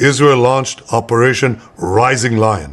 Israel launched Operation Rising Lion.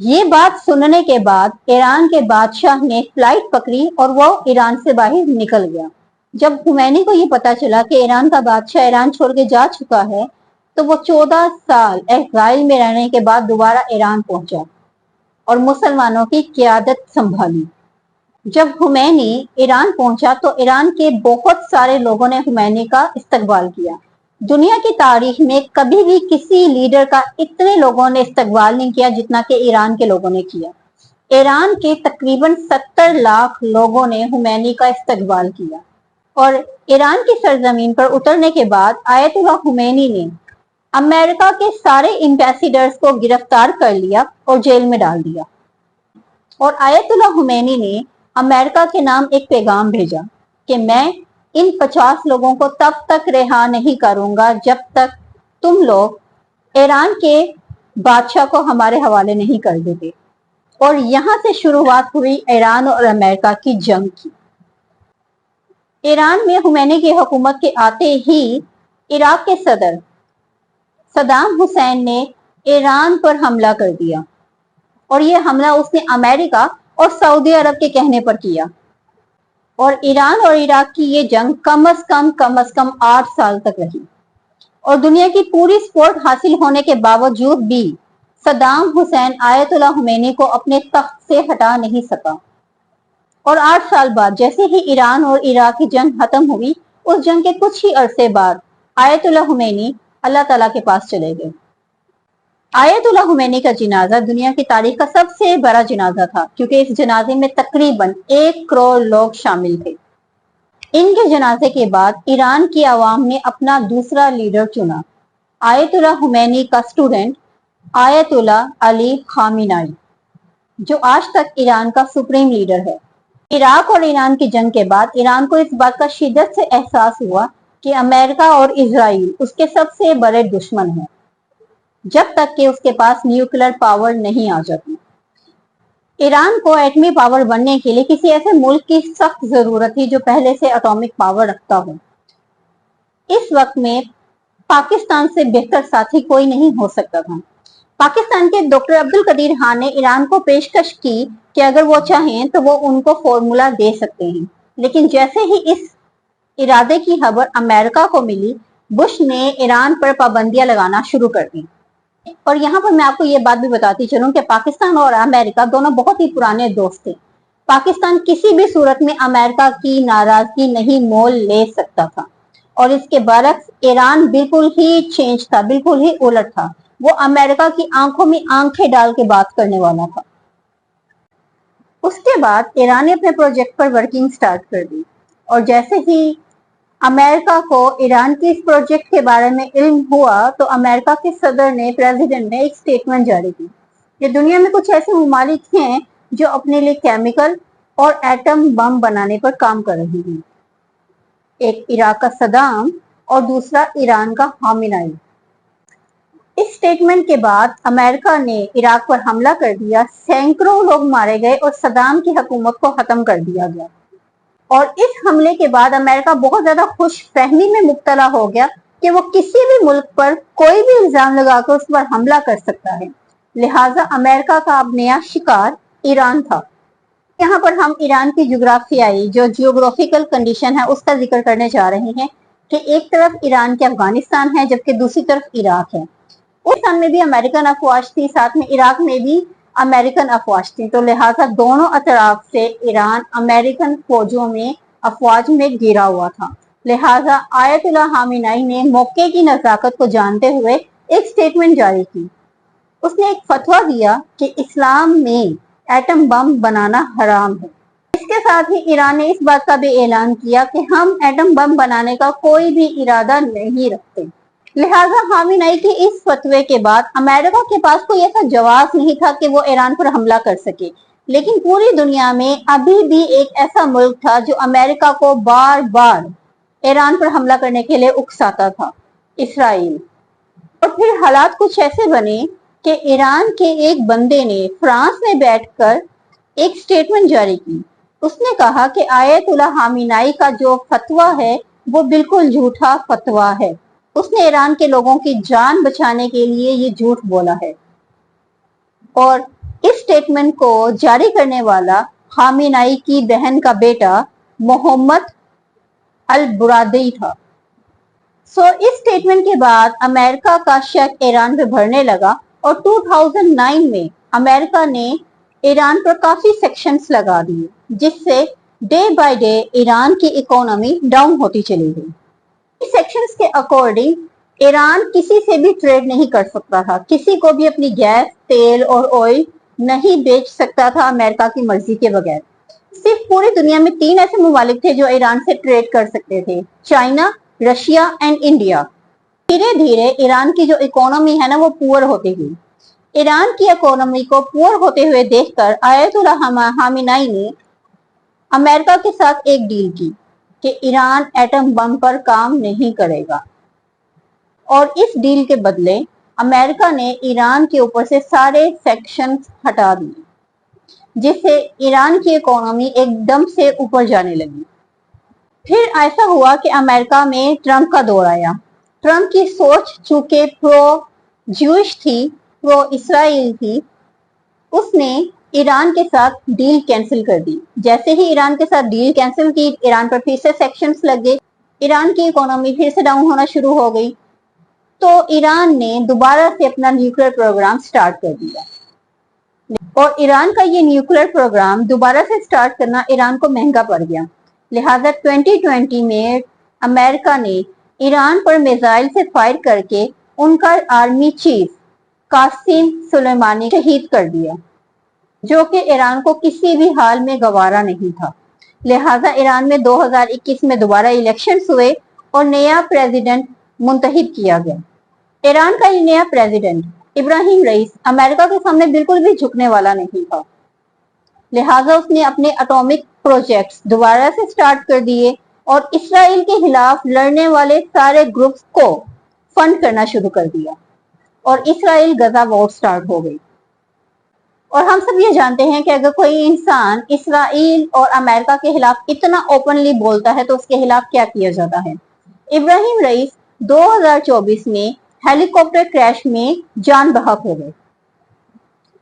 یہ بات سننے کے بعد ایران کے بادشاہ نے فلائٹ پکڑی اور وہ ایران سے باہر نکل گیا۔ جب خمینی کو یہ پتا چلا کہ ایران کا بادشاہ ایران چھوڑ کے جا چکا ہے تو وہ 14 سال ایگزائل میں رہنے کے بعد دوبارہ ایران پہنچا اور مسلمانوں کی قیادت سنبھالی۔ جب خمینی ایران پہنچا تو ایران کے بہت سارے لوگوں نے خمینی کا استقبال کیا۔ دنیا کی تاریخ میں کبھی بھی کسی لیڈر کا اتنے لوگوں نے استقبال نہیں کیا جتنا کہ ایران کے لوگوں نے کیا۔ ایران کے تقریباً 70 لاکھ لوگوں نے خمینی کا استقبال کیا اور ایران کی سرزمین پر اترنے کے بعد آیت اللہ خمینی نے امریکہ کے سارے ایمبیسیڈرز کو گرفتار کر لیا اور جیل میں ڈال دیا، اور آیت اللہ خمینی نے امریکہ کے نام ایک پیغام بھیجا کہ میں ان 50 لوگوں کو تب تک رہا نہیں کروں گا جب تک تم لوگ ایران کے بادشاہ کو ہمارے حوالے نہیں کر دیتے۔ اور یہاں سے شروعات ہوئی ایران اور امریکہ کی جنگ کی۔ ایران میں خمینی کی حکومت کے آتے ہی عراق کے صدر صدام حسین نے ایران پر حملہ کر دیا، اور یہ حملہ اس نے امریکہ اور سعودی عرب کے کہنے پر کیا، اور ایران اور عراق کی یہ جنگ کم از کم 8 سال تک رہی، اور دنیا کی پوری سپورٹ حاصل ہونے کے باوجود بھی صدام حسین آیت اللہ خمینی کو اپنے تخت سے ہٹا نہیں سکا۔ اور 8 سال بعد جیسے ہی ایران اور عراق کی جنگ ختم ہوئی، اس جنگ کے کچھ ہی عرصے بعد آیت اللہ خمینی اللہ تعالیٰ کے پاس چلے گئے۔ آیت اللہ خمینی کا جنازہ دنیا کی تاریخ کا سب سے بڑا جنازہ تھا، کیونکہ اس جنازے میں تقریباً 1 کروڑ لوگ شامل تھے۔ ان کے جنازے کے بعد ایران کی عوام نے اپنا دوسرا لیڈر چنا، آیت اللہ خمینی کا اسٹوڈنٹ آیت اللہ علی خامنائی، جو آج تک ایران کا سپریم لیڈر ہے۔ عراق اور ایران کی جنگ کے بعد ایران کو اس بات کا شدت سے احساس ہوا کہ امریکہ اور اسرائیل اس کے سب سے بڑے دشمن ہیں، جب تک کہ اس کے پاس نیوکلیر پاور نہیں آ جاتی۔ ایران کو ایٹمی پاور بننے کے لیے کسی ایسے ملک کی سخت ضرورت تھی جو پہلے سے ایٹمک پاور رکھتا ہو۔ اس وقت میں پاکستان سے بہتر ساتھی کوئی نہیں ہو سکتا تھا۔ پاکستان کے ڈاکٹر عبدالقدیر خان نے ایران کو پیشکش کی کہ اگر وہ چاہیں تو وہ ان کو فارمولا دے سکتے ہیں، لیکن جیسے ہی اس ارادے کی خبر امریکہ کو ملی، بش نے ایران پر پابندیاں لگانا شروع کر دی۔ اور یہاں پر میں آپ کو یہ بات بھی بتاتی چلوں کہ پاکستان اور امریکہ دونوں بہت ہی پرانے دوست تھے۔ پاکستان کسی بھی صورت میں امریکہ کی ناراضگی نہیں مول لے سکتا تھا، اور اس کے برعکس ایران بالکل ہی چینج تھا، بالکل ہی الٹ تھا۔ وہ امریکہ کی آنکھوں میں آنکھیں ڈال کے بات کرنے والا تھا۔ اس کے بعد ایران نے اپنے پروجیکٹ پر ورکنگ سٹارٹ کر دی، اور جیسے ہی امریکہ کو ایران کے اس پروجیکٹ کے بارے میں علم ہوا تو امریکہ کے صدر نے پریزیڈنٹ نے ایک سٹیٹمنٹ جاری کی کہ دنیا میں کچھ ایسے ممالک ہیں جو اپنے لیے کیمیکل اور ایٹم بم بنانے پر کام کر رہے ہیں، ایک عراق کا صدام اور دوسرا ایران کا خامنائی۔ اس سٹیٹمنٹ کے بعد امریکہ نے عراق پر حملہ کر دیا، سینکڑوں لوگ مارے گئے اور صدام کی حکومت کو ختم کر دیا گیا۔ اور اس حملے کے بعد امریکہ بہت زیادہ خوش فہمی میں مبتلا ہو گیا کہ وہ کسی بھی ملک پر کوئی بھی الزام لگا کر اس پر حملہ کر سکتا ہے، لہٰذا امریکہ کا اب نیا شکار ایران تھا۔ یہاں پر ہم ایران کی جغرافیائی جو جیوگرافیکل کنڈیشن ہے اس کا ذکر کرنے جا رہے ہیں کہ ایک طرف ایران کے افغانستان ہے جبکہ دوسری طرف عراق ہے۔ افغانستان میں بھی امریکن افواج تھی، ساتھ میں عراق میں بھی امریکن افواج تھی، تو لہٰذا دونوں اطراف سے ایران امریکن فوجوں میں افواج میں گھرا ہوا تھا۔ لہٰذا آیت اللہ خامنائی نے موقع کی نزاکت کو جانتے ہوئے ایک سٹیٹمنٹ جاری کی۔ اس نے ایک فتویٰ دیا کہ اسلام میں ایٹم بم بنانا حرام ہے۔ اس کے ساتھ ہی ایران نے اس بات کا بھی اعلان کیا کہ ہم ایٹم بم بنانے کا کوئی بھی ارادہ نہیں رکھتے۔ لہٰذا خامنائی کے اس فتوے کے بعد امریکہ کے پاس کوئی ایسا جواز نہیں تھا کہ وہ ایران پر حملہ کر سکے، لیکن پوری دنیا میں ابھی بھی ایک ایسا ملک تھا جو امریکہ کو بار بار ایران پر حملہ کرنے کے لیے اکساتا تھا، اسرائیل۔ اور پھر حالات کچھ ایسے بنے کہ ایران کے ایک بندے نے فرانس میں بیٹھ کر ایک سٹیٹمنٹ جاری کی۔ اس نے کہا کہ آیت اللہ خامنائی کا جو فتویٰ ہے وہ بالکل جھوٹا فتویٰ ہے، اس نے ایران کے لوگوں کی جان بچانے کے لیے یہ جھوٹ بولا ہے۔ اور اس سٹیٹمنٹ کو جاری کرنے والا خامنئی کی بہن کا بیٹا محمد البرادعی تھا۔ اس سٹیٹمنٹ کے بعد امریکہ کا شک ایران پہ بڑھنے لگا اور 2009 میں امریکہ نے ایران پر کافی سیکشنز لگا دیے، جس سے ڈے بائی ڈے ایران کی اکانومی ڈاؤن ہوتی چلی گئی۔ اس سیکشنز کے اکارڈنگ ایران کسی سے بھی ٹریڈ نہیں کر سکتا تھا، کسی کو بھی اپنی گیس، تیل اور آئل نہیں بیچ سکتا تھا امریکہ کی مرضی کے بغیر۔ صرف پوری دنیا میں 3 ایسے ممالک تھے جو ایران سے ٹریڈ کر سکتے تھے: چائنا، رشیا اینڈ انڈیا۔ دھیرے دھیرے ایران کی جو اکانومی ہے نا وہ پور ہوتی گئی۔ ایران کی اکانومی کو پور ہوتے ہوئے دیکھ کر آیت اللہ خامنئی نے امریکہ کے ساتھ ایک ڈیل کی کہ ایران ایٹم بم پر کام نہیں کرے گا، اور اس ڈیل کے بدلے امریکہ نے ایران کے اوپر سے سارے سیکشنز ہٹا دیے، جس سے ایران کی اکانومی ایک دم سے اوپر جانے لگی۔ پھر ایسا ہوا کہ امریکہ میں ٹرمپ کا دور آیا۔ ٹرمپ کی سوچ چونکہ پرو جوش تھی، پرو اسرائیل تھی، اس نے ایران کے ساتھ ڈیل کینسل کر دی۔ جیسے ہی ایران کے ساتھ ڈیل کینسل کی، ایران پر پھر سے سیکشنز لگ گئے، ایران کی اکانومی پھر سے ڈاؤن ہونا شروع ہو گئی، تو ایران نے دوبارہ سے اپنا نیوکلیر پروگرام سٹارٹ کر دیا۔ اور ایران کا یہ نیوکلیر پروگرام دوبارہ سے سٹارٹ کرنا ایران کو مہنگا پڑ گیا، لہٰذا 2020 میں امریکہ نے ایران پر میزائل سے فائر کر کے ان کا آرمی چیف قاسم سلیمانی شہید کر دیا، جو کہ ایران کو کسی بھی حال میں گوارا نہیں تھا۔ لہٰذا ایران میں 2021 میں دوبارہ الیکشنز ہوئے اور نیا پریزیڈنٹ منتخب کیا گیا۔ ایران کا یہ نیا پریزیڈنٹ ابراہیم رئیس امریکہ کے سامنے بالکل بھی جھکنے والا نہیں تھا، لہٰذا اس نے اپنے اٹامک پروجیکٹس دوبارہ سے سٹارٹ کر دیے اور اسرائیل کے خلاف لڑنے والے سارے گروپس کو فنڈ کرنا شروع کر دیا، اور اسرائیل غزہ وار سٹارٹ ہو گئی۔ اور ہم سب یہ جانتے ہیں کہ اگر کوئی انسان اسرائیل اور امریکہ کے خلاف اتنا اوپنلی بولتا ہے تو اس کے خلاف کیا کیا جاتا ہے۔ ابراہیم رئیس 2024 میں ہیلی کاپٹر کریش میں جان بحق ہو گئے،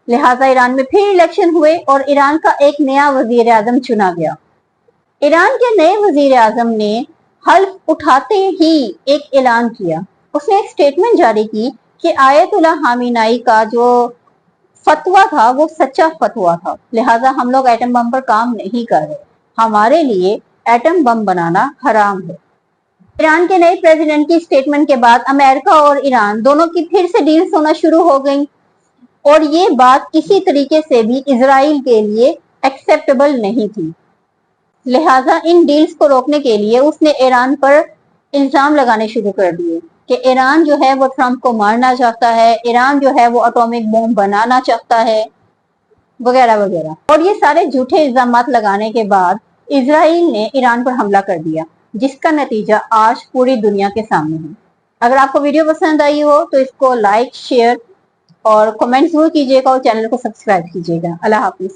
لہٰذا ایران میں پھر الیکشن ہوئے اور ایران کا ایک نیا وزیر اعظم چنا گیا۔ ایران کے نئے وزیر اعظم نے حلف اٹھاتے ہی ایک اعلان کیا، اس نے ایک سٹیٹمنٹ جاری کی کہ آیت اللہ خامنئی کا جو فتویٰ تھا وہ سچا فتویٰ تھا، لہٰذا ہم لوگ ایٹم بم پر کام نہیں کر رہے، ہمارے لیے ایٹم بم بنانا حرام ہے۔ ایران کے نئے پریزیڈنٹ کی سٹیٹمنٹ کے بعد امریکہ اور ایران دونوں کی پھر سے ڈیلز ہونا شروع ہو گئیں، اور یہ بات کسی طریقے سے بھی اسرائیل کے لیے ایکسیپٹیبل نہیں تھی، لہٰذا ان ڈیلز کو روکنے کے لیے اس نے ایران پر الزام لگانے شروع کر دیے کہ ایران جو ہے وہ ٹرمپ کو مارنا چاہتا ہے، ایران جو ہے وہ اٹامک بم بنانا چاہتا ہے، وغیرہ وغیرہ۔ اور یہ سارے جھوٹے الزامات لگانے کے بعد اسرائیل نے ایران پر حملہ کر دیا، جس کا نتیجہ آج پوری دنیا کے سامنے ہے۔ اگر آپ کو ویڈیو پسند آئی ہو تو اس کو لائک، شیئر اور کمنٹ ضرور کیجیے گا، اور چینل کو سبسکرائب کیجیے گا۔ اللہ حافظ۔